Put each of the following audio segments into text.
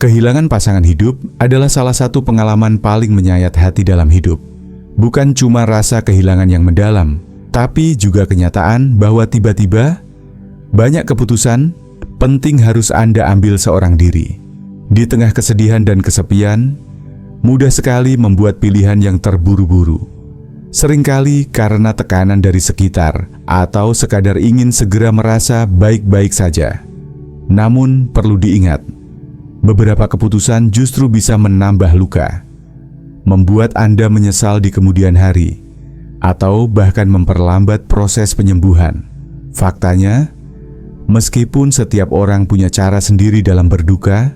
Kehilangan pasangan hidup adalah salah satu pengalaman paling menyayat hati dalam hidup. Bukan cuma rasa kehilangan yang mendalam, tapi juga kenyataan bahwa tiba-tiba banyak keputusan penting harus Anda ambil seorang diri. Di tengah kesedihan dan kesepian, mudah sekali membuat pilihan yang terburu-buru. Seringkali karena tekanan dari sekitar atau sekadar ingin segera merasa baik-baik saja. Namun perlu diingat, beberapa keputusan justru bisa menambah luka, membuat Anda menyesal di kemudian hari, atau bahkan memperlambat proses penyembuhan. Faktanya, meskipun setiap orang punya cara sendiri dalam berduka,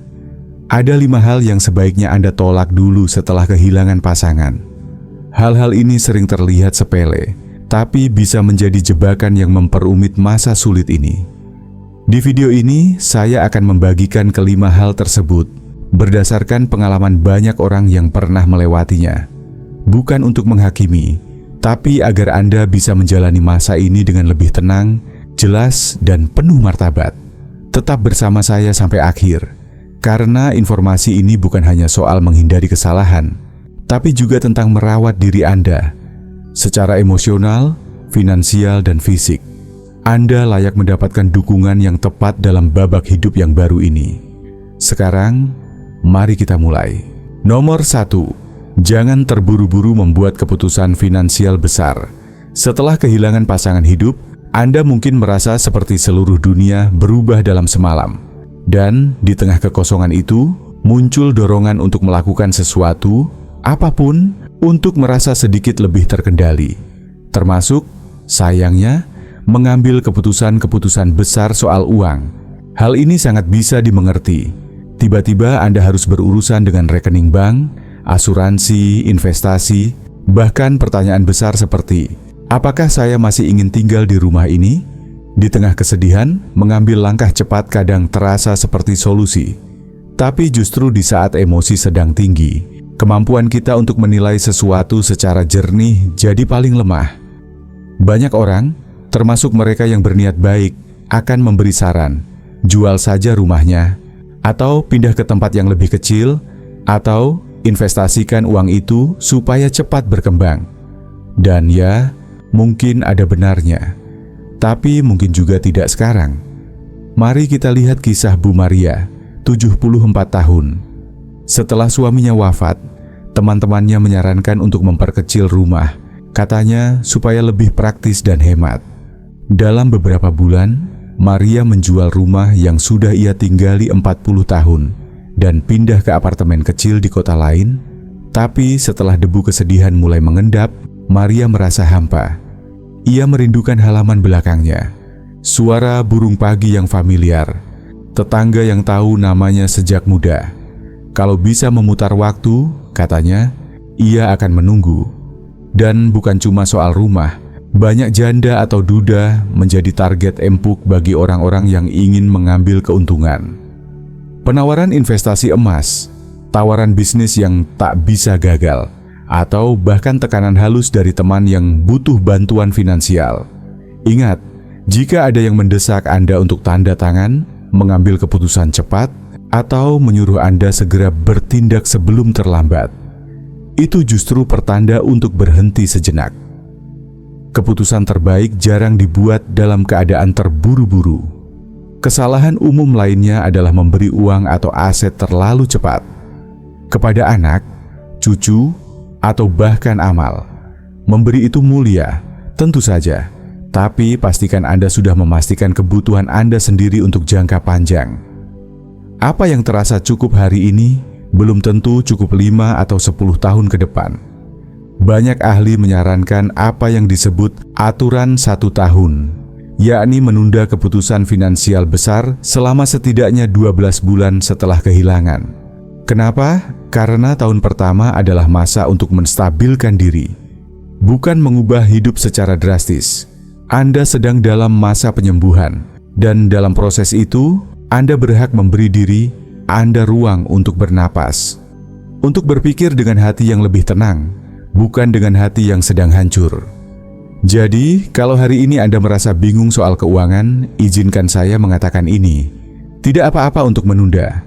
ada 5 hal yang sebaiknya Anda tolak dulu setelah kehilangan pasangan. Hal-hal ini sering terlihat sepele, tapi bisa menjadi jebakan yang memperumit masa sulit ini. Di video ini, saya akan membagikan kelima hal tersebut berdasarkan pengalaman banyak orang yang pernah melewatinya. Bukan untuk menghakimi, tapi agar Anda bisa menjalani masa ini dengan lebih tenang, jelas, dan penuh martabat. Tetap bersama saya sampai akhir, karena informasi ini bukan hanya soal menghindari kesalahan, tapi juga tentang merawat diri Anda secara emosional, finansial, dan fisik. Anda layak mendapatkan dukungan yang tepat dalam babak hidup yang baru ini. Sekarang, mari kita mulai. Nomor 1, jangan terburu-buru membuat keputusan finansial besar. Setelah kehilangan pasangan hidup, Anda mungkin merasa seperti seluruh dunia berubah dalam semalam. Dan di tengah kekosongan itu, muncul dorongan untuk melakukan sesuatu, apapun, untuk merasa sedikit lebih terkendali. Termasuk, sayangnya, mengambil keputusan-keputusan besar soal uang. Hal ini sangat bisa dimengerti. Tiba-tiba Anda harus berurusan dengan rekening bank, asuransi, investasi, bahkan pertanyaan besar seperti, apakah saya masih ingin tinggal di rumah ini? Di tengah kesedihan, mengambil langkah cepat kadang terasa seperti solusi. Tapi justru di saat emosi sedang tinggi, kemampuan kita untuk menilai sesuatu secara jernih jadi paling lemah. Banyak orang, termasuk mereka yang berniat baik, akan memberi saran, jual saja rumahnya, atau pindah ke tempat yang lebih kecil, atau investasikan uang itu supaya cepat berkembang. Dan ya, mungkin ada benarnya, tapi mungkin juga tidak sekarang. Mari kita lihat kisah Bu Maria, 74 tahun. Setelah suaminya wafat, teman-temannya menyarankan untuk memperkecil rumah, katanya supaya lebih praktis dan hemat. Dalam beberapa bulan, Maria menjual rumah yang sudah ia tinggali 40 tahun dan pindah ke apartemen kecil di kota lain. Tapi setelah debu kesedihan mulai mengendap, Maria merasa hampa. Ia merindukan halaman belakangnya, suara burung pagi yang familiar, tetangga yang tahu namanya sejak muda. Kalau bisa memutar waktu, katanya, ia akan menunggu. Dan bukan cuma soal rumah, banyak janda atau duda menjadi target empuk bagi orang-orang yang ingin mengambil keuntungan. Penawaran investasi emas, tawaran bisnis yang tak bisa gagal, atau bahkan tekanan halus dari teman yang butuh bantuan finansial. Ingat, jika ada yang mendesak Anda untuk tanda tangan, mengambil keputusan cepat, atau menyuruh Anda segera bertindak sebelum terlambat, itu justru pertanda untuk berhenti sejenak. Keputusan terbaik jarang dibuat dalam keadaan terburu-buru. Kesalahan umum lainnya adalah memberi uang atau aset terlalu cepat kepada anak, cucu, atau bahkan amal. Memberi itu mulia, tentu saja, tapi pastikan Anda sudah memastikan kebutuhan Anda sendiri untuk jangka panjang. Apa yang terasa cukup hari ini belum tentu cukup 5 atau 10 tahun ke depan. Banyak ahli menyarankan apa yang disebut aturan 1 tahun, yakni menunda keputusan finansial besar selama setidaknya 12 bulan setelah kehilangan. Kenapa? Karena tahun pertama adalah masa untuk menstabilkan diri, bukan mengubah hidup secara drastis. Anda sedang dalam masa penyembuhan, dan dalam proses itu, Anda berhak memberi diri Anda ruang untuk bernapas, untuk berpikir dengan hati yang lebih tenang, bukan dengan hati yang sedang hancur. Jadi, kalau hari ini Anda merasa bingung soal keuangan, izinkan saya mengatakan ini. Tidak apa-apa untuk menunda.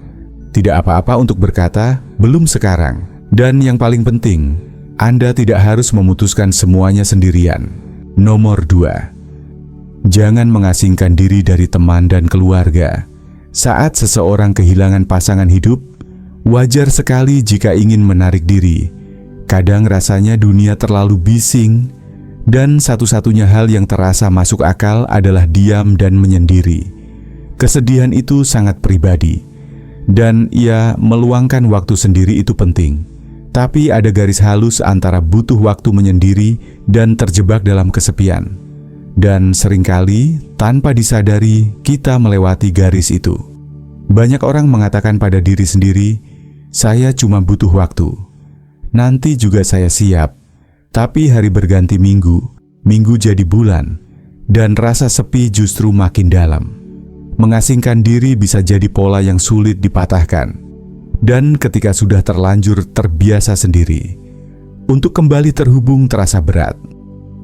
Tidak apa-apa untuk berkata, "Belum sekarang." Dan yang paling penting, Anda tidak harus memutuskan semuanya sendirian. Nomor 2. Jangan mengasingkan diri dari teman dan keluarga. Saat seseorang kehilangan pasangan hidup, wajar sekali jika ingin menarik diri. Kadang rasanya dunia terlalu bising, dan satu-satunya hal yang terasa masuk akal adalah diam dan menyendiri. Kesedihan itu sangat pribadi, dan ya, meluangkan waktu sendiri itu penting. Tapi ada garis halus antara butuh waktu menyendiri dan terjebak dalam kesepian. Dan seringkali, tanpa disadari, kita melewati garis itu. Banyak orang mengatakan pada diri sendiri, "Saya cuma butuh waktu. Nanti juga saya siap." Tapi hari berganti minggu, minggu jadi bulan, dan rasa sepi justru makin dalam. Mengasingkan diri bisa jadi pola yang sulit dipatahkan. Dan ketika sudah terlanjur terbiasa sendiri, untuk kembali terhubung terasa berat.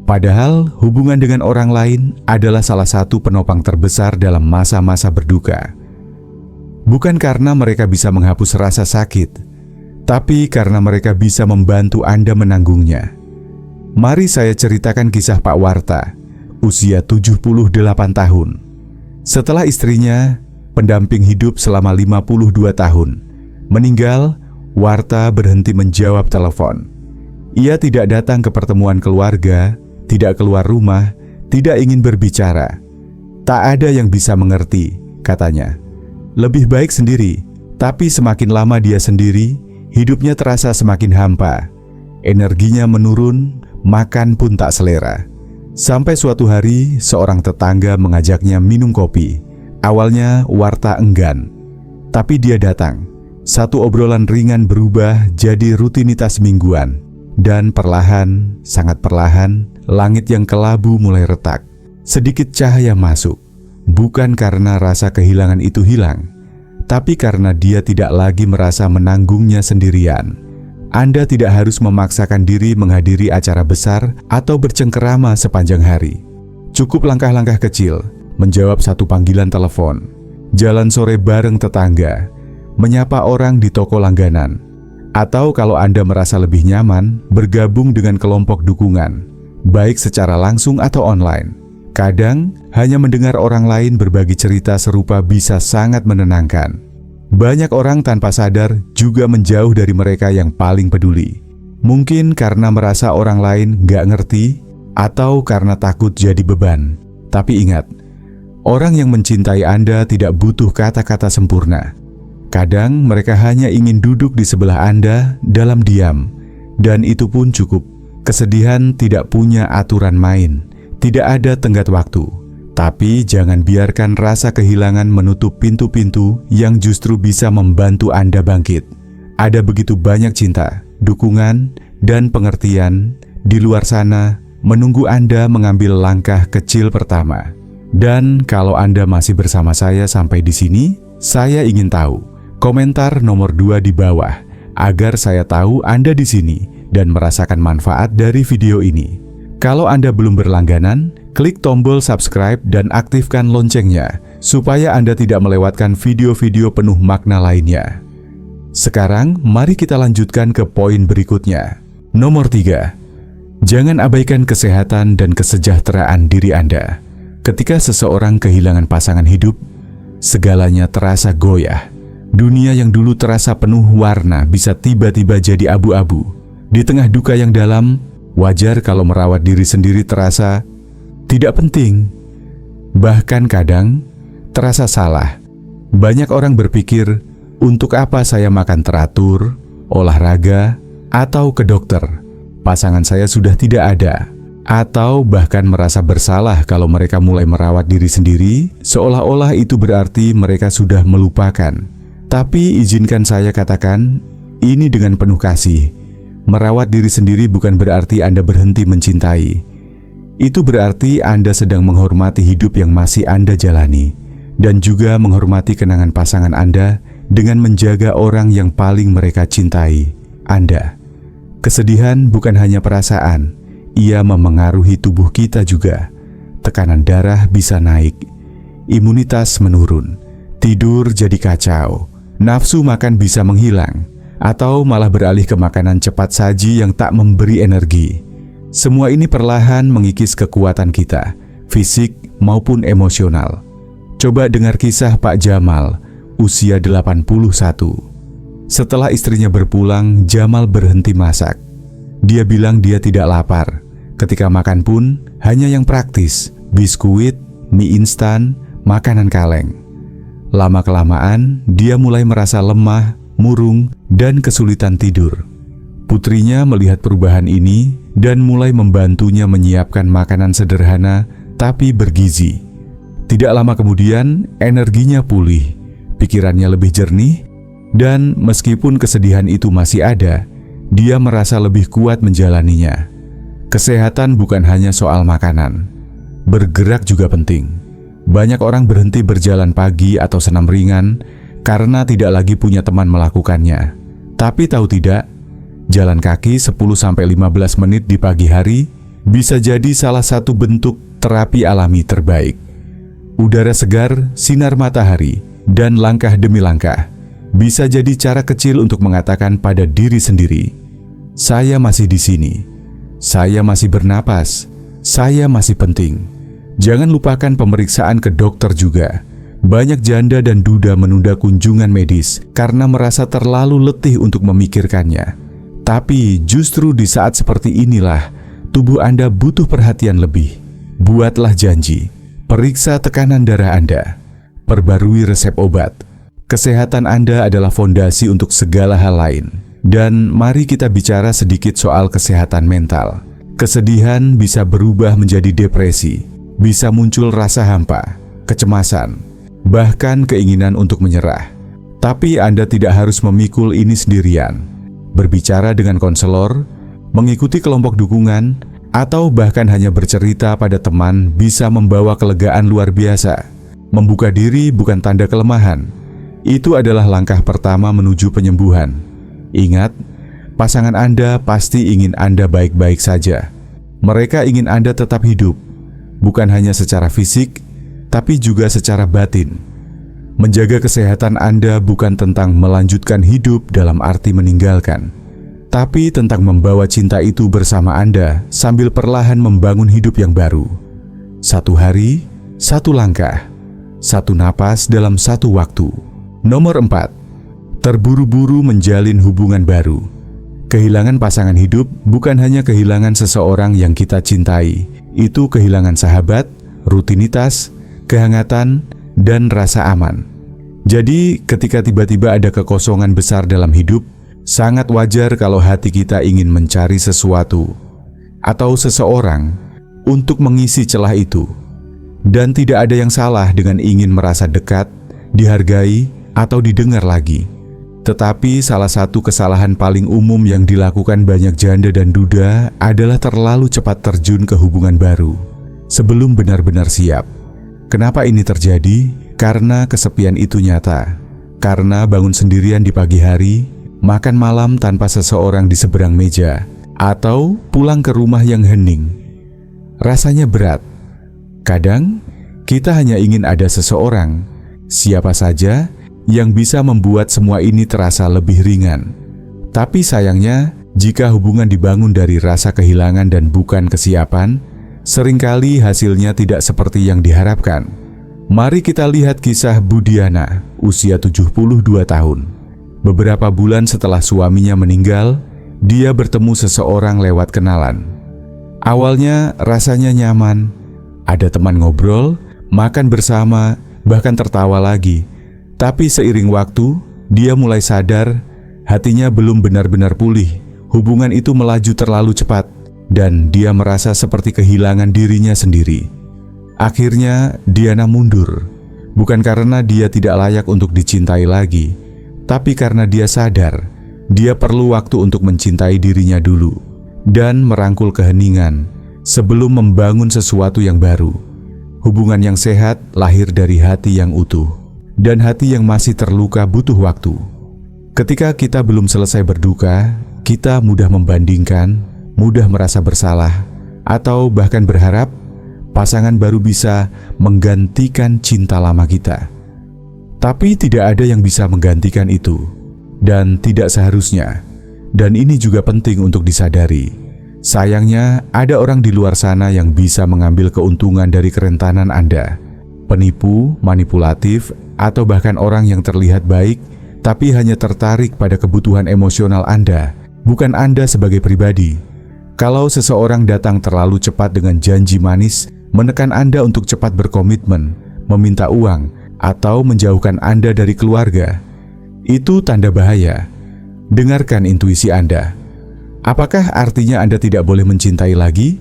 Padahal hubungan dengan orang lain adalah salah satu penopang terbesar dalam masa-masa berduka. Bukan karena mereka bisa menghapus rasa sakit, tapi karena mereka bisa membantu Anda menanggungnya. Mari saya ceritakan kisah Pak Warta, usia 78 tahun. Setelah istrinya, pendamping hidup selama 52 tahun, meninggal, Warta berhenti menjawab telepon. Ia tidak datang ke pertemuan keluarga, tidak keluar rumah, tidak ingin berbicara. Tak ada yang bisa mengerti, katanya. Lebih baik sendiri, tapi semakin lama dia sendiri, hidupnya terasa semakin hampa. Energinya menurun, makan pun tak selera. Sampai suatu hari, seorang tetangga mengajaknya minum kopi. Awalnya Warta enggan, tapi dia datang. Satu obrolan ringan berubah jadi rutinitas mingguan. Dan perlahan, sangat perlahan, langit yang kelabu mulai retak. Sedikit cahaya masuk, bukan karena rasa kehilangan itu hilang, tapi karena dia tidak lagi merasa menanggungnya sendirian. Anda tidak harus memaksakan diri menghadiri acara besar atau bercengkerama sepanjang hari. Cukup langkah-langkah kecil, menjawab satu panggilan telepon, jalan sore bareng tetangga, menyapa orang di toko langganan, atau kalau Anda merasa lebih nyaman, bergabung dengan kelompok dukungan, baik secara langsung atau online. Kadang, hanya mendengar orang lain berbagi cerita serupa bisa sangat menenangkan. Banyak orang tanpa sadar juga menjauh dari mereka yang paling peduli. Mungkin karena merasa orang lain nggak ngerti, atau karena takut jadi beban. Tapi ingat, orang yang mencintai Anda tidak butuh kata-kata sempurna. Kadang mereka hanya ingin duduk di sebelah Anda dalam diam, dan itu pun cukup. Kesedihan tidak punya aturan main, tidak ada tenggat waktu. Tapi jangan biarkan rasa kehilangan menutup pintu-pintu yang justru bisa membantu Anda bangkit. Ada begitu banyak cinta, dukungan, dan pengertian di luar sana menunggu Anda mengambil langkah kecil pertama. Dan kalau Anda masih bersama saya sampai di sini, saya ingin tahu komentar nomor 2 di bawah agar saya tahu Anda di sini dan merasakan manfaat dari video ini. Kalau Anda belum berlangganan, klik tombol subscribe dan aktifkan loncengnya supaya Anda tidak melewatkan video-video penuh makna lainnya. Sekarang, mari kita lanjutkan ke poin berikutnya. Nomor 3. Jangan abaikan kesehatan dan kesejahteraan diri Anda. Ketika seseorang kehilangan pasangan hidup, segalanya terasa goyah. Dunia yang dulu terasa penuh warna bisa tiba-tiba jadi abu-abu. Di tengah duka yang dalam, wajar kalau merawat diri sendiri terasa tidak penting. Bahkan kadang terasa salah. Banyak orang berpikir, untuk apa saya makan teratur, olahraga, atau ke dokter? Pasangan saya sudah tidak ada. Atau bahkan merasa bersalah kalau mereka mulai merawat diri sendiri, seolah-olah itu berarti mereka sudah melupakan. Tapi izinkan saya katakan, ini dengan penuh kasih. Merawat diri sendiri bukan berarti Anda berhenti mencintai. Itu berarti Anda sedang menghormati hidup yang masih Anda jalani, dan juga menghormati kenangan pasangan Anda dengan menjaga orang yang paling mereka cintai, Anda. Kesedihan bukan hanya perasaan, ia memengaruhi tubuh kita juga. Tekanan darah bisa naik, imunitas menurun, tidur jadi kacau, nafsu makan bisa menghilang, atau malah beralih ke makanan cepat saji yang tak memberi energi. Semua ini perlahan mengikis kekuatan kita, fisik maupun emosional. Coba dengar kisah Pak Jamal, usia 81. Setelah istrinya berpulang, Jamal berhenti masak. Dia bilang dia tidak lapar. Ketika makan pun hanya yang praktis, biskuit, mie instan, makanan kaleng. Lama-kelamaan, dia mulai merasa lemah, murung, dan kesulitan tidur. Putrinya melihat perubahan ini dan mulai membantunya menyiapkan makanan sederhana tapi bergizi. Tidak lama kemudian, energinya pulih, pikirannya lebih jernih, dan meskipun kesedihan itu masih ada, dia merasa lebih kuat menjalaninya. Kesehatan bukan hanya soal makanan, bergerak juga penting. Banyak orang berhenti berjalan pagi atau senam ringan karena tidak lagi punya teman melakukannya. Tapi tahu tidak, jalan kaki 10-15 menit di pagi hari bisa jadi salah satu bentuk terapi alami terbaik. Udara segar, sinar matahari, dan langkah demi langkah bisa jadi cara kecil untuk mengatakan pada diri sendiri, "Saya masih di sini. Saya masih bernapas. Saya masih penting." Jangan lupakan pemeriksaan ke dokter juga. Banyak janda dan duda menunda kunjungan medis karena merasa terlalu letih untuk memikirkannya. Tapi justru di saat seperti inilah tubuh Anda butuh perhatian lebih. Buatlah janji, periksa tekanan darah Anda, perbarui resep obat. Kesehatan Anda adalah fondasi untuk segala hal lain. Dan mari kita bicara sedikit soal kesehatan mental. Kesedihan bisa berubah menjadi depresi, bisa muncul rasa hampa, kecemasan, bahkan keinginan untuk menyerah. Tapi Anda tidak harus memikul ini sendirian. Berbicara dengan konselor, mengikuti kelompok dukungan, atau bahkan hanya bercerita pada teman bisa membawa kelegaan luar biasa. Membuka diri bukan tanda kelemahan. Itu adalah langkah pertama menuju penyembuhan. Ingat, pasangan Anda pasti ingin Anda baik-baik saja. Mereka ingin Anda tetap hidup, bukan hanya secara fisik, tapi juga secara batin. Menjaga kesehatan Anda bukan tentang melanjutkan hidup dalam arti meninggalkan, tapi tentang membawa cinta itu bersama Anda sambil perlahan membangun hidup yang baru. Satu hari, satu langkah, satu napas dalam satu waktu. Nomor 4. Terburu-buru menjalin hubungan baru. Kehilangan pasangan hidup bukan hanya kehilangan seseorang yang kita cintai. Itu kehilangan sahabat, rutinitas, kehangatan, dan rasa aman. Jadi, ketika tiba-tiba ada kekosongan besar dalam hidup, sangat wajar kalau hati kita ingin mencari sesuatu atau seseorang untuk mengisi celah itu. Dan tidak ada yang salah dengan ingin merasa dekat, dihargai, atau didengar lagi. Tetapi salah satu kesalahan paling umum yang dilakukan banyak janda dan duda adalah terlalu cepat terjun ke hubungan baru sebelum benar-benar siap. Kenapa ini terjadi? Karena kesepian itu nyata. Karena bangun sendirian di pagi hari, makan malam tanpa seseorang di seberang meja, atau pulang ke rumah yang hening. Rasanya berat. Kadang, kita hanya ingin ada seseorang, siapa saja, yang bisa membuat semua ini terasa lebih ringan. Tapi sayangnya, jika hubungan dibangun dari rasa kehilangan dan bukan kesiapan, seringkali hasilnya tidak seperti yang diharapkan. Mari kita lihat kisah Budiana, usia 72 tahun. Beberapa bulan setelah suaminya meninggal, dia bertemu seseorang lewat kenalan. Awalnya rasanya nyaman, ada teman ngobrol, makan bersama, bahkan tertawa lagi. Tapi seiring waktu, dia mulai sadar hatinya belum benar-benar pulih. Hubungan itu melaju terlalu cepat, dan dia merasa seperti kehilangan dirinya sendiri. Akhirnya, Diana mundur. Bukan karena dia tidak layak untuk dicintai lagi, tapi karena dia sadar dia perlu waktu untuk mencintai dirinya dulu dan merangkul keheningan sebelum membangun sesuatu yang baru. Hubungan yang sehat lahir dari hati yang utuh. Dan hati yang masih terluka butuh waktu. Ketika kita belum selesai berduka, kita mudah membandingkan, mudah merasa bersalah, atau bahkan berharap pasangan baru bisa menggantikan cinta lama kita. Tapi tidak ada yang bisa menggantikan itu, dan tidak seharusnya. Dan ini juga penting untuk disadari. Sayangnya, ada orang di luar sana yang bisa mengambil keuntungan dari kerentanan Anda. Penipu, manipulatif, atau bahkan orang yang terlihat baik, tapi hanya tertarik pada kebutuhan emosional Anda, bukan Anda sebagai pribadi. Kalau seseorang datang terlalu cepat dengan janji manis, menekan Anda untuk cepat berkomitmen, meminta uang, atau menjauhkan Anda dari keluarga, itu tanda bahaya. Dengarkan intuisi Anda. Apakah artinya Anda tidak boleh mencintai lagi?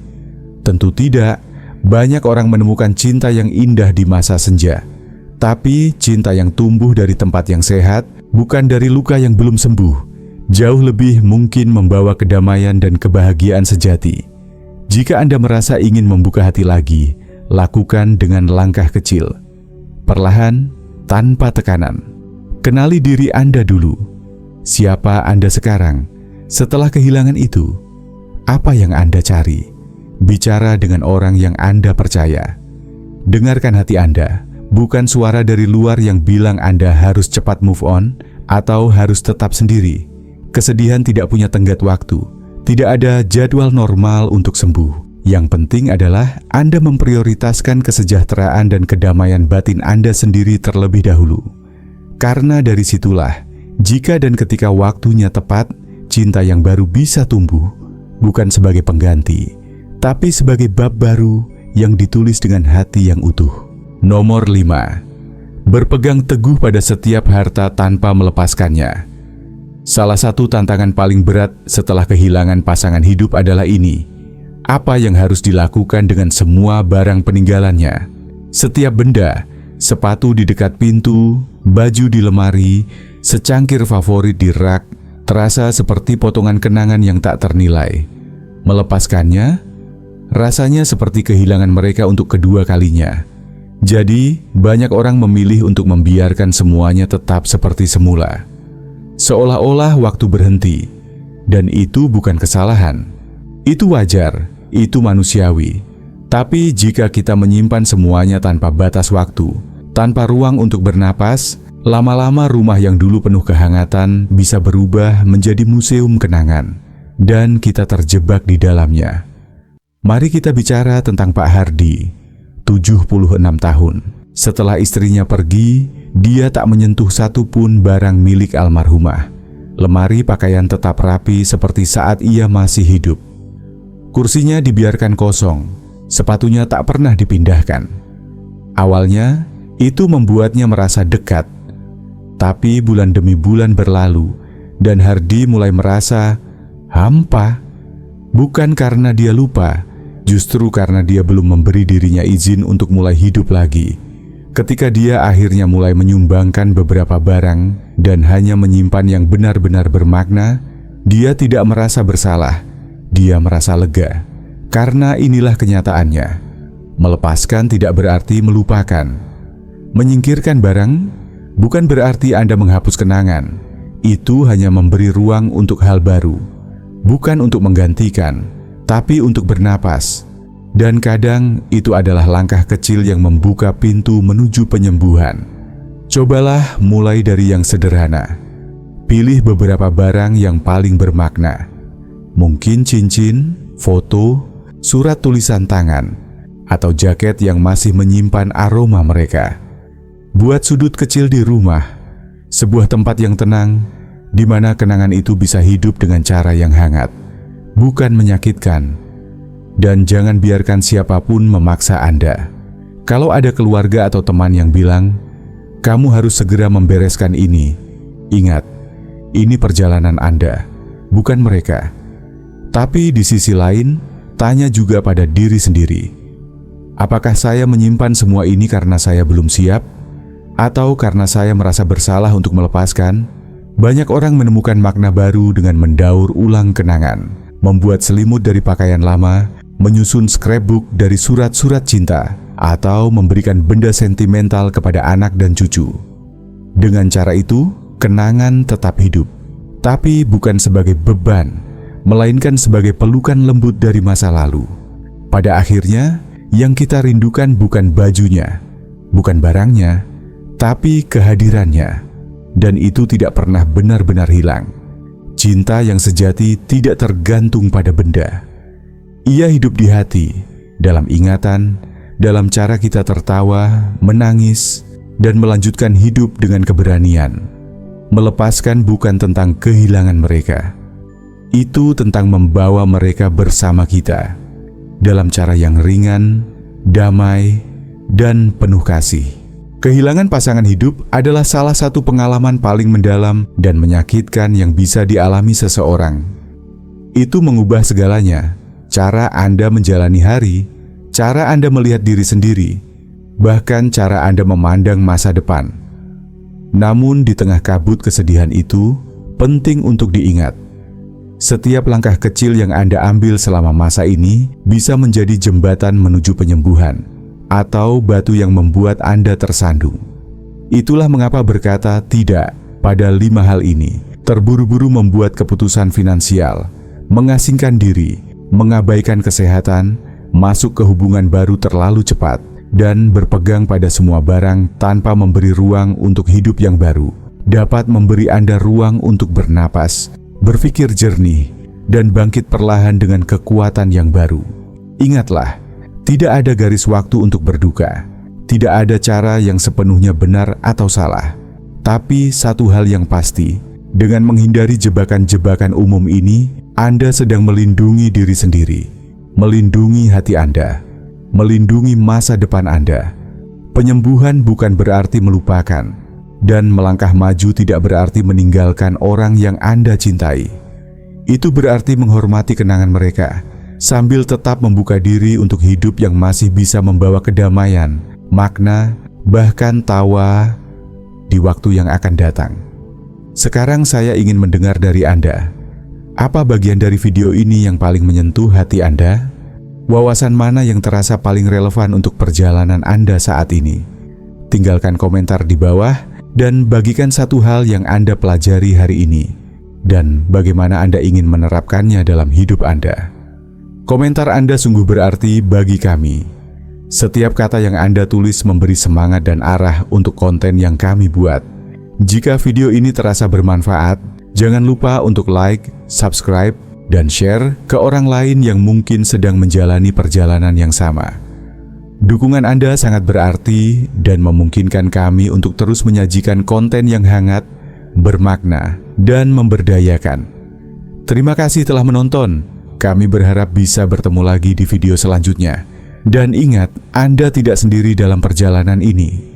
Tentu tidak. Banyak orang menemukan cinta yang indah di masa senja. Tapi cinta yang tumbuh dari tempat yang sehat, bukan dari luka yang belum sembuh, jauh lebih mungkin membawa kedamaian dan kebahagiaan sejati. Jika Anda merasa ingin membuka hati lagi, lakukan dengan langkah kecil. Perlahan, tanpa tekanan. Kenali diri Anda dulu. Siapa Anda sekarang? Setelah kehilangan itu, apa yang Anda cari? Bicara dengan orang yang Anda percaya. Dengarkan hati Anda, bukan suara dari luar yang bilang Anda harus cepat move on atau harus tetap sendiri. Kesedihan tidak punya tenggat waktu, tidak ada jadwal normal untuk sembuh. Yang penting adalah Anda memprioritaskan kesejahteraan dan kedamaian batin Anda sendiri terlebih dahulu. Karena dari situlah, jika dan ketika waktunya tepat, cinta yang baru bisa tumbuh, bukan sebagai pengganti, tapi sebagai bab baru yang ditulis dengan hati yang utuh. Nomor 5. Berpegang teguh pada setiap harta tanpa melepaskannya. Salah satu tantangan paling berat setelah kehilangan pasangan hidup adalah ini. Apa yang harus dilakukan dengan semua barang peninggalannya? Setiap benda, sepatu di dekat pintu, baju di lemari, secangkir favorit di rak, terasa seperti potongan kenangan yang tak ternilai. Melepaskannya, rasanya seperti kehilangan mereka untuk kedua kalinya. Jadi, banyak orang memilih untuk membiarkan semuanya tetap seperti semula. Seolah-olah waktu berhenti. Dan itu bukan kesalahan. Itu wajar, itu manusiawi. Tapi jika kita menyimpan semuanya tanpa batas waktu, tanpa ruang untuk bernapas, lama-lama rumah yang dulu penuh kehangatan bisa berubah menjadi museum kenangan, dan kita terjebak di dalamnya. Mari kita bicara tentang Pak Hardi, 76 tahun. Setelah istrinya pergi, dia tak menyentuh satupun barang milik almarhumah. Lemari pakaian tetap rapi seperti saat ia masih hidup. Kursinya dibiarkan kosong, sepatunya tak pernah dipindahkan. Awalnya, itu membuatnya merasa dekat. Tapi bulan demi bulan berlalu, dan Hardi mulai merasa hampa. Bukan karena dia lupa, justru karena dia belum memberi dirinya izin untuk mulai hidup lagi. Ketika dia akhirnya mulai menyumbangkan beberapa barang dan hanya menyimpan yang benar-benar bermakna, dia tidak merasa bersalah. Dia merasa lega, karena inilah kenyataannya. Melepaskan tidak berarti melupakan. Menyingkirkan barang bukan berarti Anda menghapus kenangan. Itu hanya memberi ruang untuk hal baru. Bukan untuk menggantikan, tapi untuk bernapas. Dan kadang itu adalah langkah kecil yang membuka pintu menuju penyembuhan. Cobalah mulai dari yang sederhana. Pilih beberapa barang yang paling bermakna. Mungkin cincin, foto, surat tulisan tangan, atau jaket yang masih menyimpan aroma mereka. Buat sudut kecil di rumah, sebuah tempat yang tenang, di mana kenangan itu bisa hidup dengan cara yang hangat, bukan menyakitkan. Dan jangan biarkan siapapun memaksa Anda. Kalau ada keluarga atau teman yang bilang, kamu harus segera membereskan ini, ingat, ini perjalanan Anda, bukan mereka. Tapi di sisi lain, tanya juga pada diri sendiri. Apakah saya menyimpan semua ini karena saya belum siap? Atau karena saya merasa bersalah untuk melepaskan? Banyak orang menemukan makna baru dengan mendaur ulang kenangan, membuat selimut dari pakaian lama, menyusun scrapbook dari surat-surat cinta, atau memberikan benda sentimental kepada anak dan cucu. Dengan cara itu, kenangan tetap hidup, tapi bukan sebagai beban, melainkan sebagai pelukan lembut dari masa lalu. Pada akhirnya, yang kita rindukan bukan bajunya, bukan barangnya, tapi kehadirannya, dan itu tidak pernah benar-benar hilang. Cinta yang sejati tidak tergantung pada benda. Ia hidup di hati, dalam ingatan, dalam cara kita tertawa, menangis, dan melanjutkan hidup dengan keberanian. Melepaskan bukan tentang kehilangan mereka. Itu tentang membawa mereka bersama kita, dalam cara yang ringan, damai, dan penuh kasih. Kehilangan pasangan hidup adalah salah satu pengalaman paling mendalam dan menyakitkan yang bisa dialami seseorang. Itu mengubah segalanya, cara Anda menjalani hari, cara Anda melihat diri sendiri, bahkan cara Anda memandang masa depan. Namun di tengah kabut kesedihan itu, penting untuk diingat, setiap langkah kecil yang Anda ambil selama masa ini bisa menjadi jembatan menuju penyembuhan, atau batu yang membuat Anda tersandung. Itulah mengapa berkata tidak pada 5 hal ini, terburu-buru membuat keputusan finansial, mengasingkan diri, mengabaikan kesehatan, masuk ke hubungan baru terlalu cepat, dan berpegang pada semua barang tanpa memberi ruang untuk hidup yang baru, dapat memberi Anda ruang untuk bernapas, berpikir jernih, dan bangkit perlahan dengan kekuatan yang baru. Ingatlah, tidak ada garis waktu untuk berduka, tidak ada cara yang sepenuhnya benar atau salah. Tapi satu hal yang pasti, dengan menghindari jebakan-jebakan umum ini, Anda sedang melindungi diri sendiri, melindungi hati Anda, melindungi masa depan Anda. Penyembuhan bukan berarti melupakan, dan melangkah maju tidak berarti meninggalkan orang yang Anda cintai. Itu berarti menghormati kenangan mereka, sambil tetap membuka diri untuk hidup yang masih bisa membawa kedamaian, makna, bahkan tawa di waktu yang akan datang. Sekarang saya ingin mendengar dari Anda. Apa bagian dari video ini yang paling menyentuh hati Anda? Wawasan mana yang terasa paling relevan untuk perjalanan Anda saat ini? Tinggalkan komentar di bawah dan bagikan satu hal yang Anda pelajari hari ini dan bagaimana Anda ingin menerapkannya dalam hidup Anda. Komentar Anda sungguh berarti bagi kami. Setiap kata yang Anda tulis memberi semangat dan arah untuk konten yang kami buat. Jika video ini terasa bermanfaat, jangan lupa untuk like, subscribe, dan share ke orang lain yang mungkin sedang menjalani perjalanan yang sama. Dukungan Anda sangat berarti dan memungkinkan kami untuk terus menyajikan konten yang hangat, bermakna, dan memberdayakan. Terima kasih telah menonton. Kami berharap bisa bertemu lagi di video selanjutnya. Dan ingat, Anda tidak sendiri dalam perjalanan ini.